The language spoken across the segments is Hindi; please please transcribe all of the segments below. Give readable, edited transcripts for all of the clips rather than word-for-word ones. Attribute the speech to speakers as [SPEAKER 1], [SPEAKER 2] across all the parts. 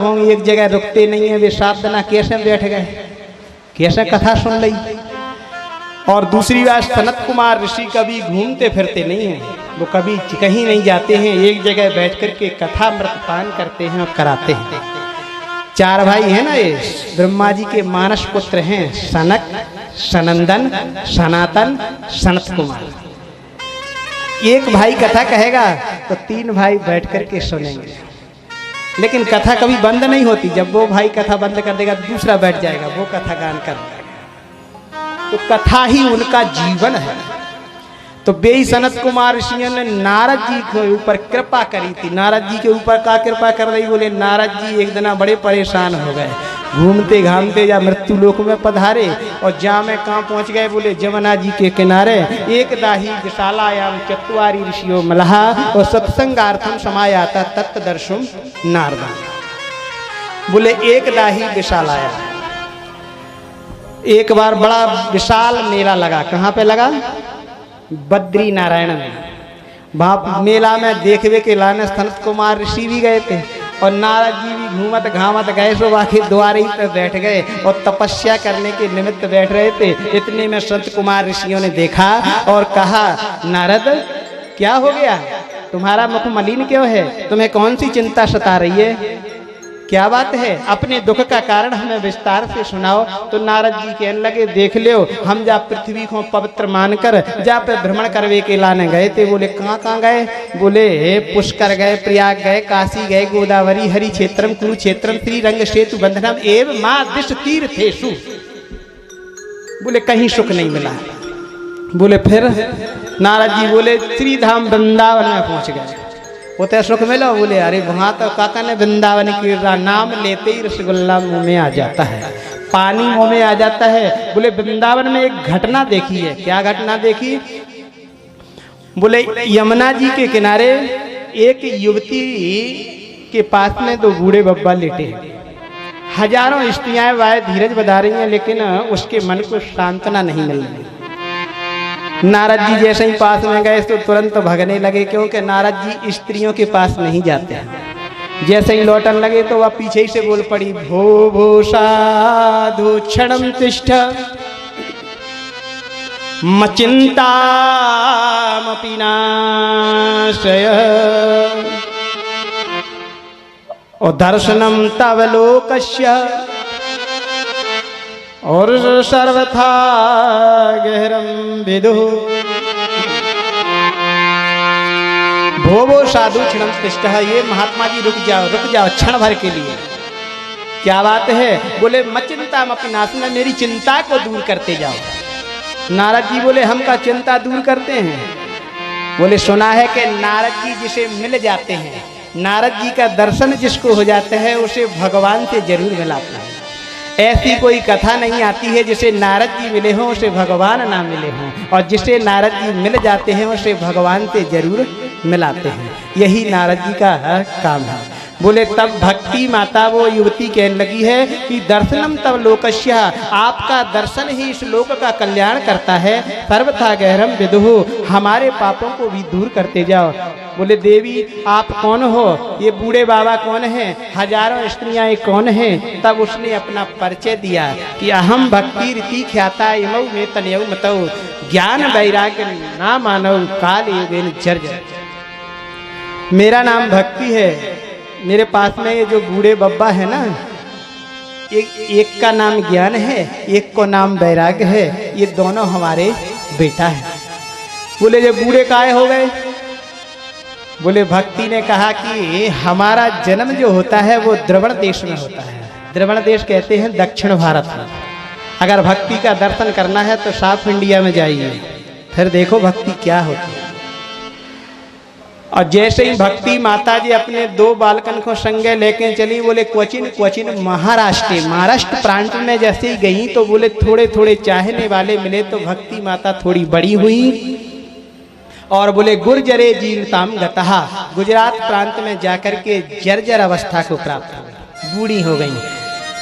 [SPEAKER 1] एक जगह रुकते नहीं है, वे 7 दिन कैसे बैठ गए, कैसे कथा सुन ली। और दूसरी बात, सनत कुमार ऋषि कभी घूमते फिरते नहीं हैं, वो कभी कहीं नहीं जाते हैं, एक जगह बैठ कर के कथा अमृतपान करते हैं और कराते हैं। 4 भाई हैं ना, ये ब्रह्मा जी के मानस पुत्र हैं, सनक, सनंदन, सनातन, सनत कुमार। एक भाई कथा कहेगा तो 3 भाई बैठ कर के सुनेंगे, लेकिन कथा कभी बंद नहीं होती। जब वो भाई कथा बंद कर देगा तो दूसरा बैठ जाएगा, वो कथा गान कर देगा। तो कथा ही उनका जीवन है। तो बेई सनत कुमार ऋषियों ने नारद जी के ऊपर कृपा करी थी। नारद जी के ऊपर का कृपा कर रही, बोले नारद जी एक दिन बड़े परेशान हो गए, घूमते घामते या मृत्यु लोक में पधारे और जहाँ में कहाँ पहुँच गए, बोले जमुना जी के किनारे एक दाही विशालायाम चत्वारी ऋषियों मलहा और सत्संगार्थम समायाता तत्दर्शुम नारदा। बोले एक दाही विशालाया, एक बार बड़ा विशाल मेला लगा। कहाँ पे लगा? बद्री नारायण में। वहाँ मेला में देखने के लाने सनत कुमार ऋषि भी गए थे और नारद जी भी घूमत घामत गए, सो आखिर द्वारे पर बैठ गए और तपस्या करने के निमित्त बैठ रहे थे। इतने में संत कुमार ऋषियों ने देखा और कहा, नारद क्या हो गया, तुम्हारा मुख मलिन क्यों है, तुम्हें कौन सी चिंता सता रही है, क्या बात है, अपने दुख का कारण हमें विस्तार से सुनाओ। तो नारद जी कहने लगे, देख लो, हम जा पृथ्वी को पवित्र मानकर जा पे भ्रमण करवे के लाने गए थे। बोले कहाँ गए? बोले पुष्कर गए, प्रयाग गए, काशी गए, गोदावरी, हरि क्षेत्रम, कुरुक्षेत्रम, श्रीरंग सेतु बंधनम एवं माँ दिश तीर्थेषु। बोले कहीं सुख नहीं मिला। बोले फिर? नारद जी बोले श्रीधाम वृंदावन में पहुंच गए, उतने सुख मिला। बोले अरे वहाँ तो काका ने वृंदावन की नाम लेते ही रसगुल्ला मुंह में आ जाता है, पानी मुंह में आ जाता है। बोले वृंदावन में एक घटना देखी है। क्या घटना देखी? बोले यमुना जी के किनारे एक युवती के पास में 2 बूढ़े बब्बा लेटे हैं। हजारों स्त्रियां वाय धीरज बधा रही हैं, लेकिन उसके मन को सांत्वना नहीं मिल रही। नारद जी जैसे ही पास में गए तो तुरंत भगने लगे, क्योंकि नारद जी स्त्रियों के पास नहीं जाते हैं। जैसे ही लौटन लगे तो वह पीछे ही से बोल पड़ी, भो भो साधु क्षणम तिष्ठ मचिंतामपि नाशय और दर्शनम तव लोकस्य और सर्वथा गहरम विदु भोवो साधु क्षण तिष्ठ। ये महात्मा जी रुक जाओ क्षण भर के लिए। क्या बात है? बोले मचिंता अपनी नाश में मेरी चिंता को दूर करते जाओ। नारद जी बोले हम का चिंता दूर करते हैं? बोले सुना है कि नारद जी जिसे मिल जाते हैं, नारद जी का दर्शन जिसको हो जाता है उसे भगवान से जरूर मिलाता है। ऐसी कोई कथा नहीं आती है जिसे नारद जी मिले हों उसे भगवान ना मिले हों, और जिसे नारद जी मिल जाते हैं उसे भगवान से जरूर मिलाते हैं। यही नारद जी का काम है। बोले तब भक्ति माता वो युवती कहने लगी है कि दर्शनम तब लोकस्य, आपका दर्शन ही इस लोक का कल्याण करता है। सर्वथा गहरम विदुहु, हमारे पापों को भी दूर करते जाओ। बोले देवी आप कौन हो? ये बूढ़े बाबा कौन हैं? हजारों स्त्रियां कौन हैं? तब उसने अपना परिचय दिया कि अहम भक्ति रीति ख्याता इमौ में तनयौ मतौ ज्ञान वैराग्य ना मानव काल युगेन जर्जर। मेरा नाम भक्ति है। मेरे पास में ये जो बूढ़े बब्बा है ना, एक का नाम ज्ञान है, एक को नाम वैराग्य है। ये दोनों हमारे बेटा है। बोले ये बूढ़े काहे हो गए? बोले भक्ति ने कहा कि हमारा जन्म जो होता है वो द्रवण देश में होता है। द्रवण देश कहते हैं दक्षिण भारत में। अगर भक्ति का दर्शन करना है तो साउथ इंडिया में जाइए, फिर देखो भक्ति क्या होती है। और जैसे ही भक्ति माता जी अपने 2 बालकन को संगे लेके चली, बोले क्वचिन महाराष्ट्र प्रांत में जैसे ही गई तो बोले थोड़े थोड़े चाहने वाले मिले, तो भक्ति माता थोड़ी बड़ी हुई और बोले गुर्जरे जीर्णताम गतहा, गुजरात प्रांत में जाकर के जर्जर अवस्था को प्राप्त हो गई, बूढ़ी हो गई।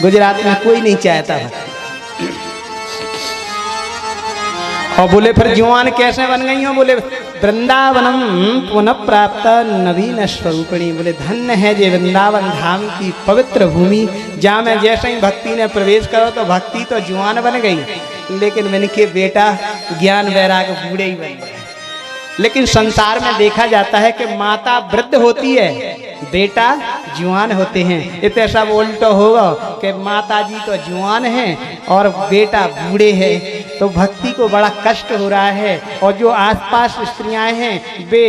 [SPEAKER 1] गुजरात में कोई नहीं चाहता भक्ति। और बोले फिर जवान कैसे बन गई हो? बोले वृंदावनम पुनः प्राप्त नवीन स्वरूपिणी। बोले धन्य है जे वृंदावन धाम की पवित्र भूमि, जहाँ में जैसे ही भक्ति ने प्रवेश करो तो भक्ति तो जुआन बन गई, लेकिन मैंने के बेटा ज्ञान वैराग बूढ़े ही बन गए। लेकिन संसार में देखा जाता है कि माता वृद्ध होती है, बेटा जुआन होते हैं। इतना सब उल्टा होगा कि माता जी तो जुआन हैं और बेटा बूढ़े हैं, तो भक्ति को बड़ा कष्ट हो रहा है। और जो आसपास स्त्रियां हैं वे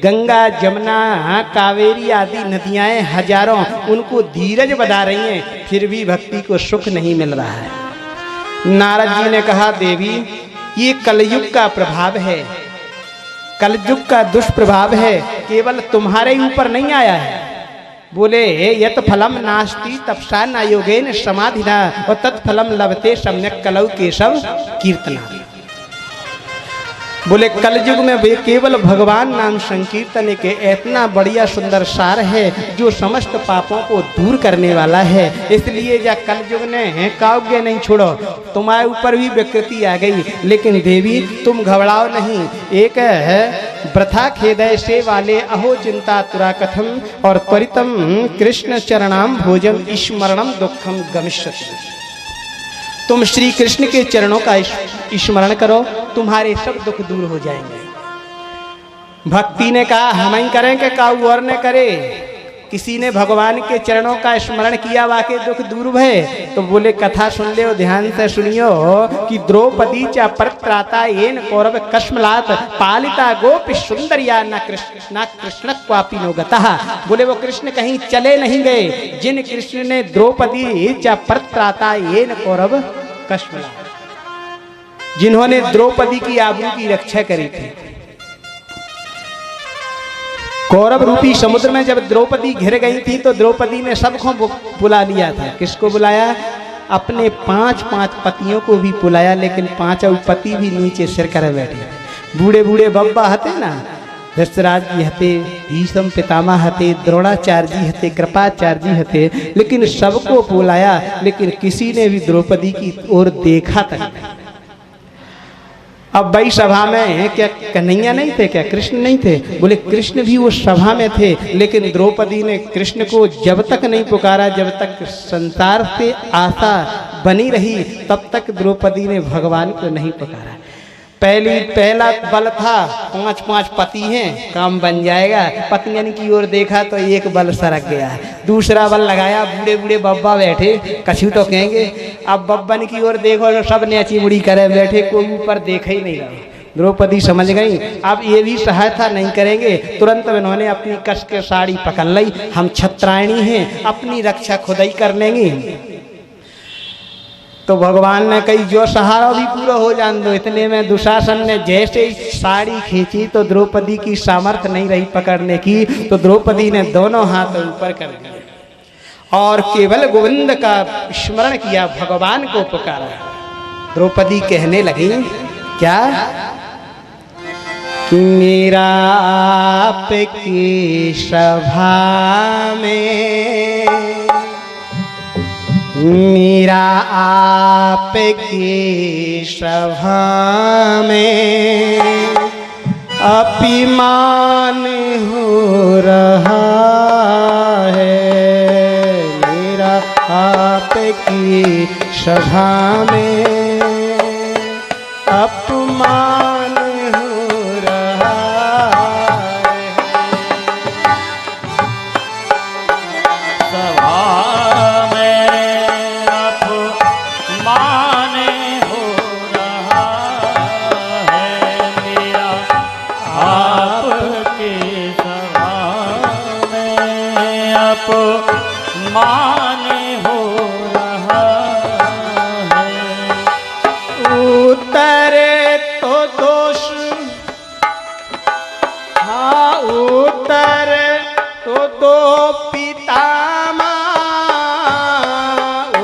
[SPEAKER 1] गंगा जमुना कावेरी आदि नदियाँ हजारों उनको धीरज बधा रही हैं, फिर भी भक्ति को सुख नहीं मिल रहा है। नारद जी ने कहा देवी ये कलयुग का प्रभाव है, कलयुग का दुष्प्रभाव है, केवल तुम्हारे ऊपर नहीं आया है। बोले यत फलम नास्ति तपसा न योगेन समाधिना और तत्फलम लभते सम्यक कलौ केशव कीर्तना। बोले कलयुग में वे केवल भगवान नाम संकीर्तन के इतना बढ़िया सुंदर सार है जो समस्त पापों को दूर करने वाला है। इसलिए जा कलयुग ने काव्य नहीं छोड़ो, तुम्हारे ऊपर भी विकृति आ गई, लेकिन देवी तुम घबराओ नहीं। एक है व्रथा खेदय से वाले अहो चिंता तुरा कथम और त्वरितम कृष्ण चरणाम भोजन स्मरणम दुखम गमिष्यति। तुम श्री कृष्ण के चरणों का स्मरण करो, तुम्हारे सब दुख दूर हो जाएंगे। भक्ति ने कहा हम ही करेंगे, काऊ और ने करे। किसी ने भगवान के चरणों का स्मरण किया, वाके दुख दूर भय। तो बोले कथा सुन ले, ध्यान से सुनियो कि द्रौपदी चा परत्राता येन कौरव कश्मलात पालिता गोपी सुंदरिया न कृष्ण क्वापी नो गतः। बोले वो कृष्ण कहीं चले नहीं गए, जिन कृष्ण ने द्रौपदी चा परत्राता येन कौरव कश्मलात, जिन्होंने द्रौपदी की आबरू की रक्षा करी थी। कौरव रूपी समुद्र में जब द्रौपदी घिर गई थी तो द्रौपदी ने सबको बुला लिया था। किसको बुलाया? अपने 5 पतियों को भी बुलाया, लेकिन 5 पति भी नीचे सिर कर बैठे। बूढ़े बूढ़े बब्बा हते ना, धृतराज जी हते, भीष्म पितामह हते, द्रोणाचार्य जी हते, कृपाचार्य जी हते, लेकिन सबको बुलाया, लेकिन किसी ने भी द्रौपदी की ओर देखा तक। अब भाई सभा में क्या कन्हैया नहीं थे, क्या कृष्ण नहीं थे? बोले कृष्ण भी उस सभा में थे, लेकिन द्रौपदी ने कृष्ण को जब तक नहीं पुकारा, जब तक संसार से आशा बनी रही, तब तक द्रौपदी ने भगवान को नहीं पुकारा। पहला बल था 5 पति हैं, काम बन जाएगा। पत्नियों की ओर देखा तो एक बल सरक गया। दूसरा बल लगाया, बूढ़े बूढ़े बब्बा बैठे, कछु तो कहेंगे। अब बब्बन की ओर देखो तो सब नेची मुड़ी करे बैठे, कोई ऊपर देखा ही नहीं रहा। द्रौपदी समझ गई अब ये भी सहायता नहीं करेंगे। तुरंत उन्होंने अपनी कस के साड़ी पकड़ ली, हम क्षत्रायणी हैं, अपनी रक्षा खुद ही कर लेंगे। तो भगवान ने कही जो सहारा भी पूरा हो जान दो। इतने में दुशासन ने जैसे ही साड़ी खींची तो द्रौपदी की सामर्थ्य नहीं रही पकड़ने की, तो द्रौपदी ने दोनों हाथ ऊपर कर दिए और केवल गोविंद का स्मरण किया, भगवान को पुकारा। द्रौपदी कहने लगी क्या कि मेरा आपकी सभा में, मेरा आपकी सभा में अपमान हो रहा है। मेरा आपकी सभा में अपमान हो रहा है।
[SPEAKER 2] सभा मान हो रहा है।
[SPEAKER 1] उतरे तो दोष, हाँ उतरे तो दो पितामह,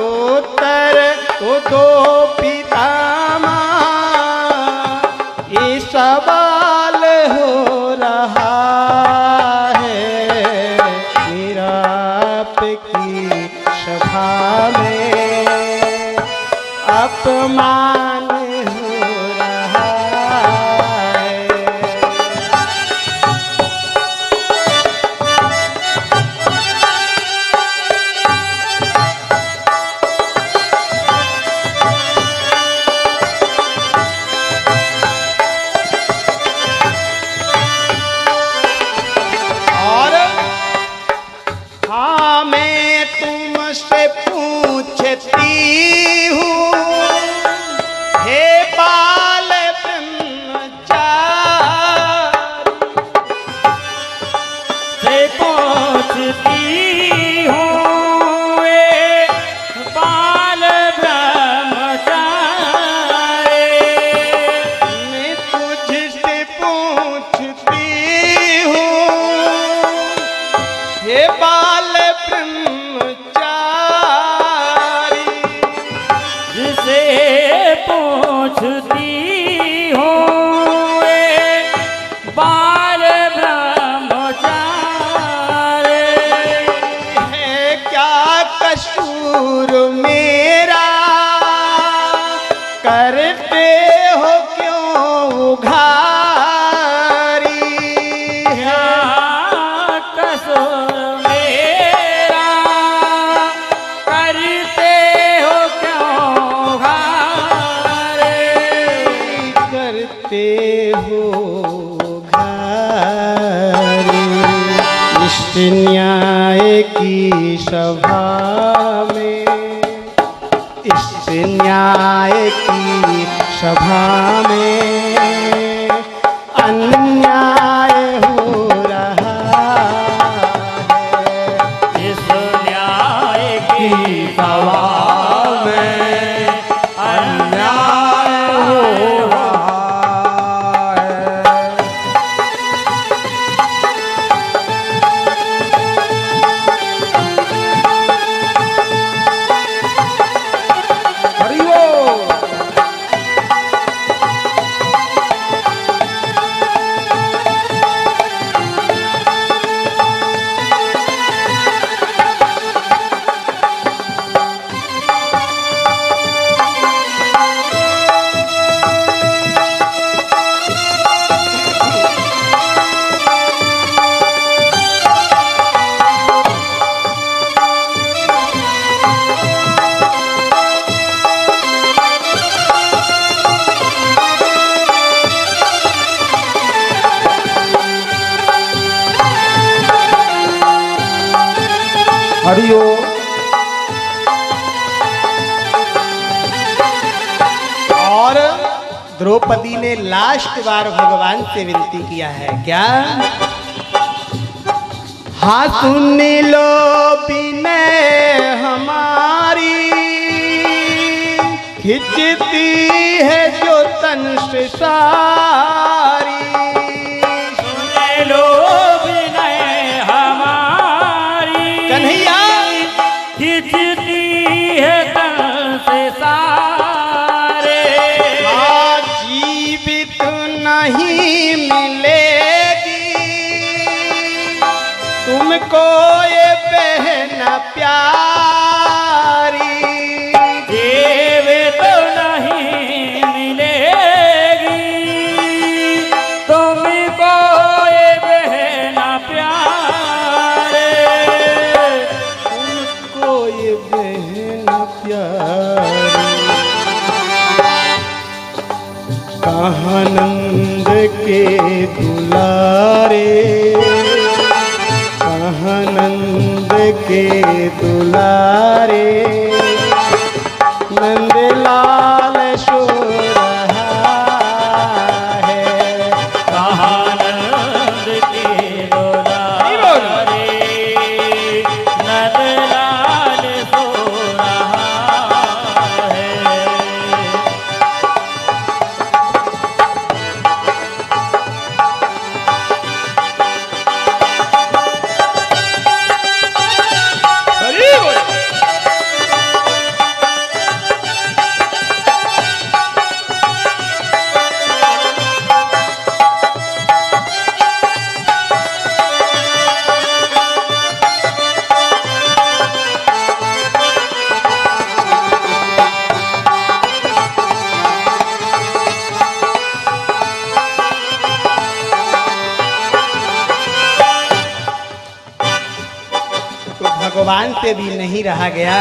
[SPEAKER 1] उतरे तो दो पितामह, ये सवाल हो रहा की सभा में अपमान हो रहा है। तुमसे पूछती हूँ हे बाल ब्रह्मचारी,
[SPEAKER 2] से पूछती हूँ ये बाल ब्रह्मचारी।
[SPEAKER 1] मैं तुझसे पूछती हूँ हे बाल ब्रह्मचारी,
[SPEAKER 2] जिसे पूछती हूँ ये बाल ब्रह्मचारी।
[SPEAKER 1] है क्या कसूर मेरा, करते हो क्यों उघारी।
[SPEAKER 2] क्या कसूर मेरा, करते हो क्यों घारे।
[SPEAKER 1] करते हो घारी, इस न्याय की सभा में, इस न्याय की सभा में अन्याय हो रहा है।
[SPEAKER 2] इस न्याय की सभा में अन्याय हो रहा है।
[SPEAKER 1] हरि बोल। हरि ओम। और द्रौपदी ने लास्ट बार भगवान से विनती किया है क्या, हाँ सुन लो विनय हमारी, खिंचती है जो तन से सारी।
[SPEAKER 2] सुन लो विनय हमारी,
[SPEAKER 1] कन्हैया
[SPEAKER 2] खिंचती है तन से सारे।
[SPEAKER 1] आज जीवित नहीं मिलेगी तुमको ये बहन प्यारी।
[SPEAKER 2] जीवित नहीं मिलेगी तुमको ये बहन प्यारे।
[SPEAKER 1] तुमको ये बहन प्यारी। कहाँ नंद के दुलारे, कहाँ नंद के दुलारे, नंदलाल सो रहा है।
[SPEAKER 2] कहाँ नंद के दुलारे, नंदलाल सो रहा है।
[SPEAKER 1] हरि बोल। तो भगवान से भी नहीं रहा गया।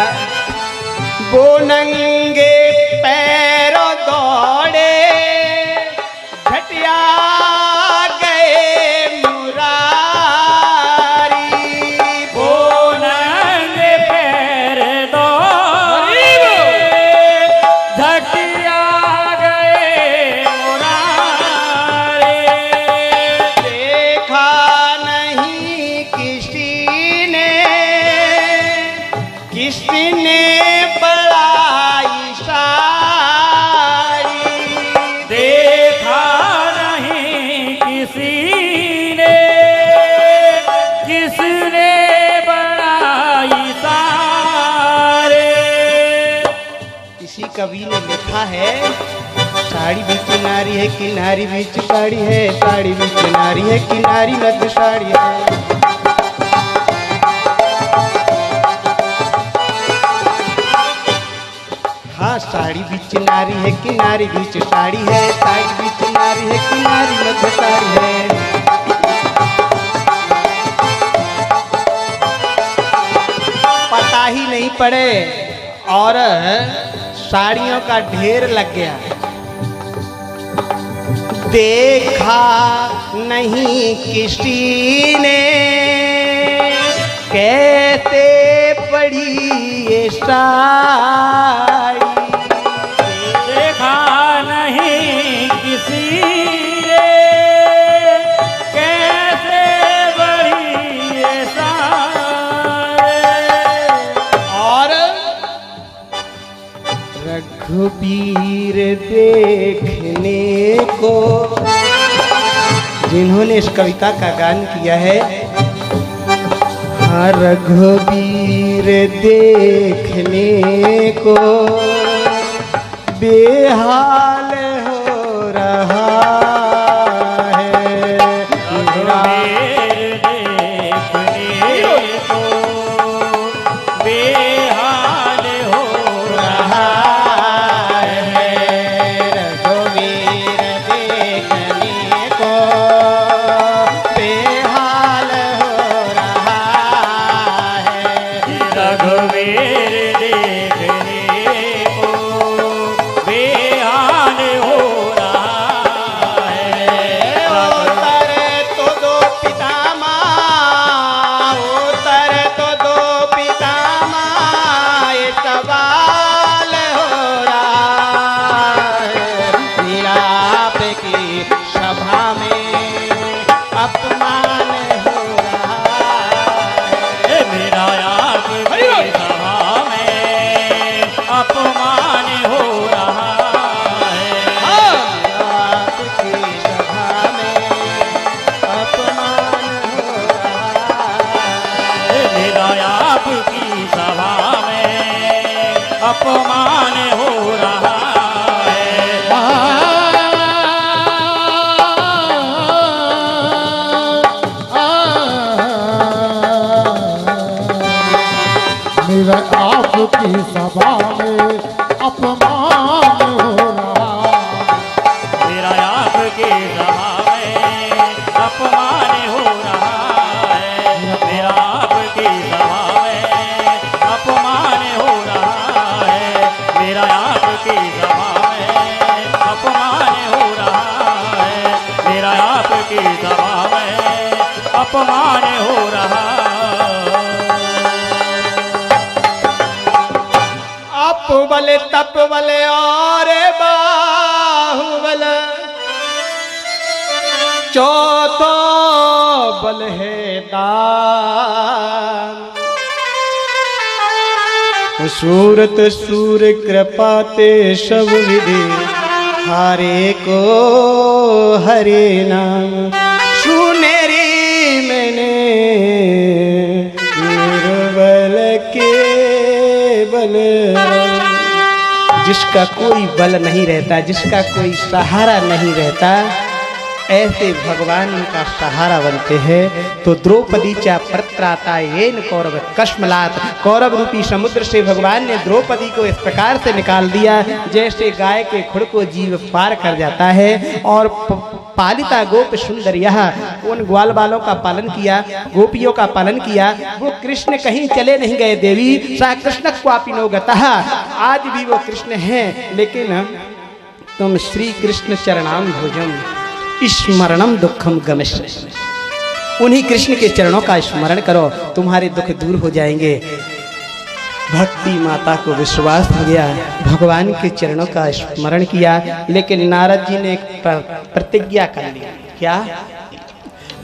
[SPEAKER 1] वो नंगे पैरों दौड़े, झटिया गए मुरारी।
[SPEAKER 2] वो नंगे पैर
[SPEAKER 1] किसने बढ़ाई साड़ी,
[SPEAKER 2] देखा नहीं किसी ने, किसने बढ़ाई सारे।
[SPEAKER 1] किसी कवि ने लिखा है, साड़ी बीच नारी है किनारी बीच साड़ी है, साड़ी बीच नारी है किनारी मध्य साड़ी है। हाँ, साड़ी बीच नारी है किनारी बीच साड़ी है, साड़ी बीच नारी है किनारी मध्य साड़ी है। पता ही नहीं पड़े और साड़ियों का ढेर लग गया। देखा नहीं किसी ने कैसे पड़ी ये साड़ी,
[SPEAKER 2] देखा नहीं किसी ने कैसे बढ़ी ये सारे।
[SPEAKER 1] और रघुबीर देखने को, जिन्होंने इस कविता का गान किया है, हाँ, रघुबीर देखने को बेहाल हो रहा है।
[SPEAKER 2] रघुबीर देखने को बेहाल हो रहा
[SPEAKER 1] है, रघुबीर देखने को बेहाल हो रहा है।
[SPEAKER 2] रघुबीर देखने को बेहाल हो रहा है।
[SPEAKER 1] उतरे तो दो पितामह, उतरे तो दो पितामह, ये सवाल हो रहा है। मिलाप की सभा में अपमान हो रहा है।
[SPEAKER 2] मेरा आपकी सभा में अपमान हो रहा है।
[SPEAKER 1] आपकी सभा में अपमान हो रहा है।
[SPEAKER 2] मेरा आपकी सभा में अपमान हो रहा
[SPEAKER 3] मेरा आपकी सभा में अपमान हो रहा।
[SPEAKER 2] मेरा आपकी सभा में अपमान हो रहा है। मेरा आपकी सभा में अपमान हो रहा है। मेरा आपकी सभा में अपमान हो रहा है। मेरा आपकी सभा में अपमान हो रहा है।
[SPEAKER 1] बल तप बल और बाहुबल, चौथो बल है दान। सूरत सूर कृपाते सब विधि, हारे को हरे नाम। सुनेरी मैंने निर्बल के बल, जिसका कोई बल नहीं रहता, जिसका कोई सहारा नहीं रहता, ऐसे भगवान उनका सहारा बनते हैं। तो द्रौपदी चा प्रत्राता येन कौरव कश्मलात, कौरव रूपी समुद्र से भगवान ने द्रौपदी को इस प्रकार से निकाल दिया जैसे गाय के खुड़ को जीव पार कर जाता है। और पालिता गोप सुंदर, यह उन ग्वाल बालों का पालन किया, गोपियों का पालन किया। वो कृष्ण कहीं चले नहीं गए देवी, सा कृष्ण क्वापिनो गतः, आज भी वो कृष्ण हैं। लेकिन तुम श्री कृष्ण चरणाम भोजम स्मरणम दुखम गमिष्य, उन्हीं कृष्ण के चरणों का स्मरण करो, तुम्हारे दुख दूर हो जाएंगे। भक्ति माता को विश्वास हो गया, भगवान के चरणों का स्मरण किया। लेकिन नारद जी ने एक प्रतिज्ञा कर ली। क्या?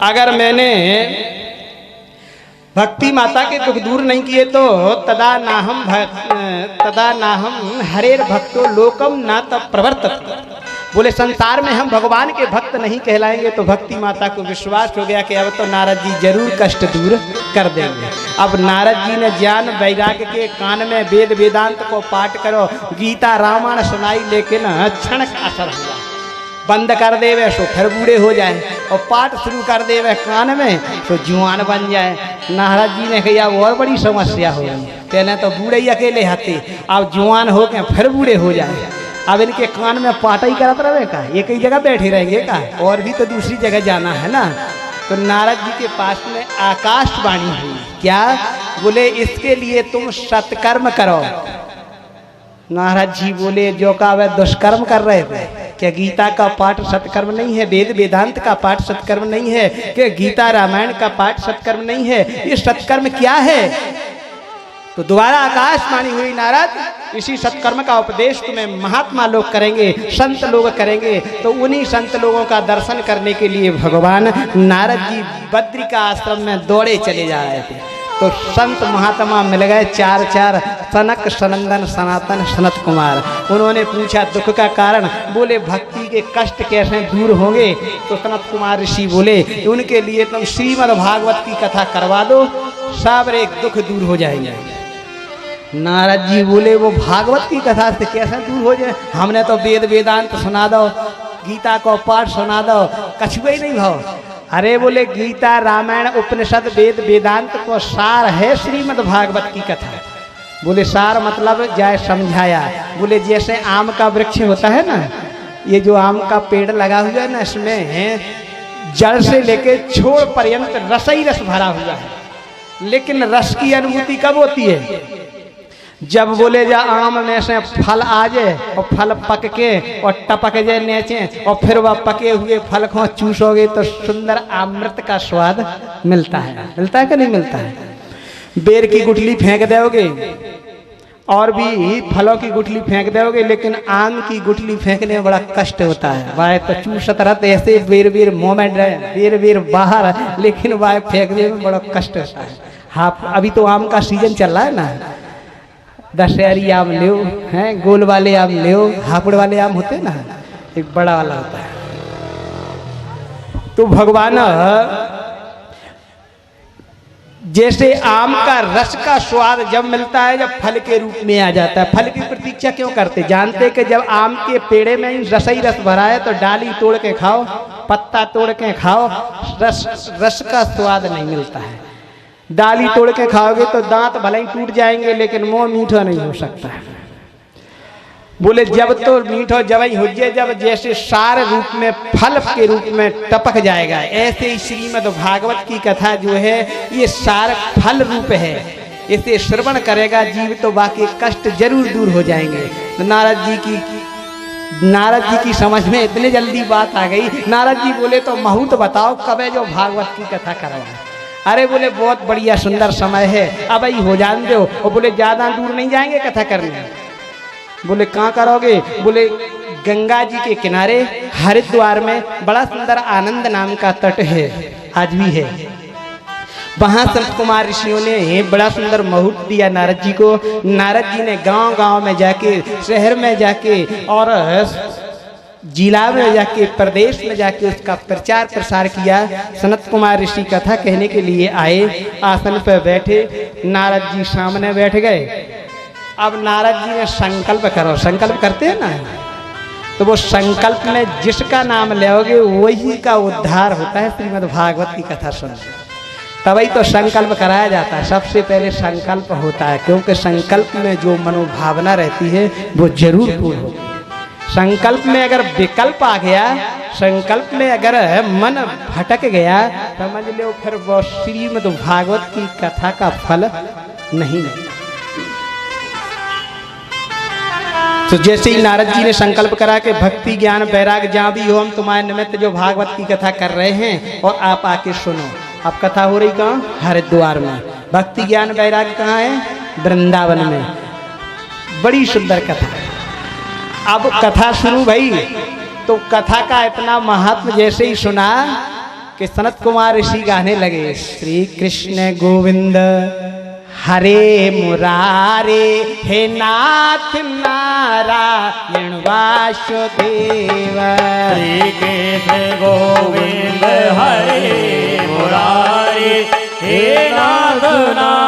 [SPEAKER 1] अगर मैंने भक्ति माता के दुख दूर नहीं किए तो तदा नाहम हरेर भक्तो लोकम ना तब प्रवर्तत। बोले संसार में हम भगवान के भक्त नहीं कहलाएंगे तो भक्ति माता को विश्वास हो गया कि अब तो नारद जी जरूर कष्ट दूर कर देंगे। अब नारद जी ने ज्ञान वैराग्य के कान में वेद वेदांत को पाठ करो, गीता रामायण सुनाई, लेकिन क्षण का असर हुआ। बंद कर देवे सो फिर बूढ़े हो जाए, और पाठ शुरू कर देवे कान में तो जुआन बन जाए। नारद जी ने कहा और बड़ी समस्या हो गई, पहले तो बूढ़े ही अकेले हाथे, अब जुआन हो के फिर बूढ़े हो जाए। अब इनके कान में पाठ ही करत रहे का, एक ही जगह बैठे रहेंगे का, और भी तो दूसरी जगह जाना है ना। तो नारद जी के पास में आकाशवाणी हुई, क्या बोले इसके लिए तुम सत्कर्म करो। नारद जी बोले जो का वह दुष्कर्म कर रहे थे, क्या गीता का पाठ सत्कर्म नहीं है, वेद वेदांत का पाठ सत्कर्म नहीं है, क्या गीता रामायण का पाठ सत्कर्म नहीं है, ये सत्कर्म क्या है। तो दोबारा आकाशवाणी हुई, नारद इसी सत्कर्म का उपदेश तुम्हें महात्मा लोग करेंगे, संत लोग करेंगे। तो उन्हीं संत लोगों का दर्शन करने के लिए भगवान नारद जी बद्री का आश्रम में दौड़े चले जा रहे थे। तो संत महात्मा मिल गए चार, सनक सनंदन सनातन सनत कुमार। उन्होंने पूछा दुख का कारण, बोले भक्ति के कष्ट कैसे दूर होंगे। तो सनत कुमार ऋषि बोले उनके लिए तुम श्रीमद् भागवत की कथा करवा दो, सब एक दुख दूर हो जाएंगे। नारद जी बोले वो भागवत की कथा से कैसे दूर हो जाए, हमने तो वेद वेदांत सुना दो, गीता को पाठ सुना दो, कछुआ ही नहीं भाव। अरे बोले गीता रामायण उपनिषद वेद वेदांत को सार है श्रीमद् भागवत की कथा। बोले सार मतलब जाए समझाया। बोले जैसे आम का वृक्ष होता है ना, ये जो आम का पेड़ लगा हुआ है ना, इसमें जड़ से लेके छोर पर्यंत रस ही रस भरा हुआ है, लेकिन रस की अनुभूति कब होती है, जब बोले जा आम में से फल आ जाए और फल पक के और टपक जाए नीचे, और फिर वह पके हुए फल को चूसोगे तो सुंदर अमृत का स्वाद मिलता है। मिलता है कि नहीं मिलता है। बेर की गुठली फेंक दोगे और भी फलों की गुठली फेंक दोगे, लेकिन आम की गुठली फेंकने में बड़ा कष्ट होता है। वह तो चूसत रहते ऐसे बेर बेर मुँह में बेर बेर बाहर, लेकिन वह फेंकने में बड़ा कष्ट होता है। हाँ अभी तो आम का सीजन चल रहा है ना, दशहरी आम ले हैं, गोल वाले आम ले, हापुड़ वाले आम होते ना, एक बड़ा वाला होता है। तो भगवान जैसे आम का रस का स्वाद जब मिलता है, जब फल के रूप में आ जाता है। फल की प्रतीक्षा क्यों करते, जानते कि जब आम के पेड़े में रस ही रस भरा है तो डाली तोड़ के खाओ, पत्ता तोड़ के खाओ, रस का स्वाद नहीं मिलता है। डाली तोड़ के खाओगे तो दांत भले ही टूट जाएंगे, लेकिन मुंह मीठा नहीं हो सकता। बोले जब तो मीठो जब ही हो जाए, जब जैसे सार रूप में फल के रूप में टपक जाएगा, ऐसे ही श्रीमद् भागवत की कथा जो है ये सार फल रूप है। इसे श्रवण करेगा जीव तो बाकी कष्ट जरूर दूर हो जाएंगे। तो नारद जी की समझ में इतने जल्दी बात आ गई। नारद जी बोले तो मुहूर्त बताओ कब है जो भागवत की कथा करवाए। अरे बोले बहुत बढ़िया सुंदर समय है, अब ही हो जान दो। और बोले ज़्यादा दूर नहीं जाएंगे कथा करने। बोले कहाँ करोगे, बोले गंगा जी के किनारे हरिद्वार में बड़ा सुंदर आनंद नाम का तट है, आज भी है। वहाँ संत कुमार ऋषियों ने बड़ा सुंदर मुहूर्त दिया नारद जी को। नारद जी ने गांव गांव में जाके, शहर में जाके और जिला में जाके, प्रदेश में जाके उसका प्रचार प्रसार किया। सनत कुमार ऋषि कथा कहने के लिए आए, आसन पर बैठे, नारद जी सामने बैठ गए। अब नारद जी ने संकल्प करो, संकल्प करते हैं ना, तो वो संकल्प में जिसका नाम लोगे वही का उद्धार होता है। श्रीमद् भागवत की कथा सुन तभी तो संकल्प कराया जाता है। सबसे पहले संकल्प होता है, क्योंकि संकल्प में जो मनोभावना रहती है वो जरूर पूर्ण होगी। संकल्प में अगर विकल्प आ गया, संकल्प में अगर मन भटक गया, समझ लो फिर वो श्रीमद् भागवत की कथा का फल नहीं मिलता। तो जैसे ही नारद जी ने संकल्प करा कि भक्ति ज्ञान वैराग जहाँ भी हो, हम तुम्हारे निमित्त जो भागवत की कथा कर रहे हैं और आप आके सुनो। अब कथा हो रही कहाँ, हरिद्वार में। भक्ति ज्ञान वैराग कहाँ है, वृंदावन में। बड़ी सुंदर कथा। अब कथा शुरू भई तो कथा का इतना महत्व जैसे ही सुना कि सनत कुमार ऋषि गाने लगे, श्री कृष्ण गोविंद हरे मुरारे, हे नाथ नारायण वासुदेव।
[SPEAKER 2] श्री कृष्ण गोविंद हरे मुरारी, हे नाथ नारायण